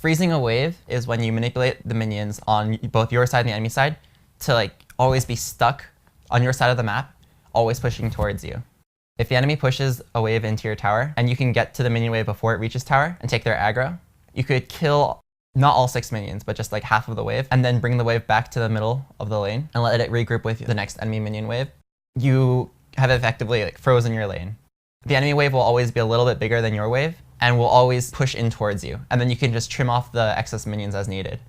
Freezing a wave is when you manipulate the minions on both your side and the enemy side to like always be stuck on your side of the map, always pushing towards you. If the enemy pushes a wave into your tower and you can get to the minion wave before it reaches tower and take their aggro, you could kill not all 6 minions, but just like half of the wave, and then bring the wave back to the middle of the lane and let it regroup with the next enemy minion wave. You have effectively like frozen your lane. The enemy wave will always be a little bit bigger than your wave and will always push in towards you. And then you can just trim off the excess minions as needed.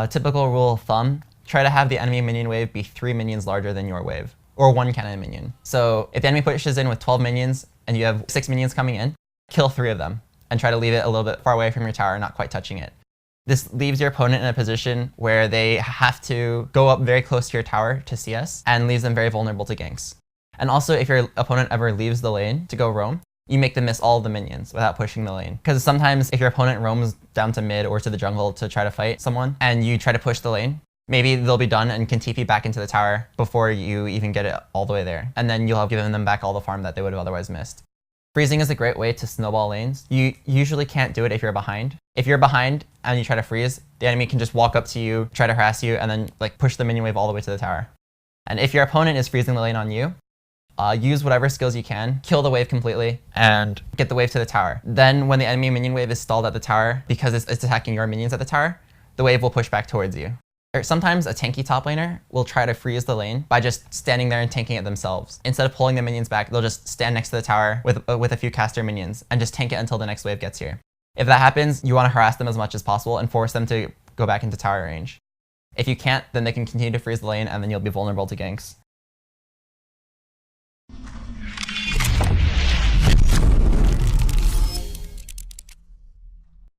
Typical rule of thumb, try to have the enemy minion wave be 3 minions larger than your wave, or 1 cannon minion. So if the enemy pushes in with 12 minions and you have 6 minions coming in, kill 3 of them and try to leave it a little bit far away from your tower, not quite touching it. This leaves your opponent in a position where they have to go up very close to your tower to CS and leaves them very vulnerable to ganks. And also, if your opponent ever leaves the lane to go roam, you make them miss all of the minions without pushing the lane. Because sometimes if your opponent roams down to mid or to the jungle to try to fight someone and you try to push the lane, maybe they'll be done and can TP back into the tower before you even get it all the way there. And then you'll have given them back all the farm that they would have otherwise missed. Freezing is a great way to snowball lanes. You usually can't do it if you're behind. If you're behind and you try to freeze, the enemy can just walk up to you, try to harass you, and then like push the minion wave all the way to the tower. And if your opponent is freezing the lane on you, use whatever skills you can, kill the wave completely, and get the wave to the tower. Then when the enemy minion wave is stalled at the tower because it's attacking your minions at the tower, the wave will push back towards you. Or sometimes a tanky top laner will try to freeze the lane by just standing there and tanking it themselves. Instead of pulling the minions back, they'll just stand next to the tower with a few caster minions and just tank it until the next wave gets here. If that happens, you want to harass them as much as possible and force them to go back into tower range. If you can't, then they can continue to freeze the lane and then you'll be vulnerable to ganks.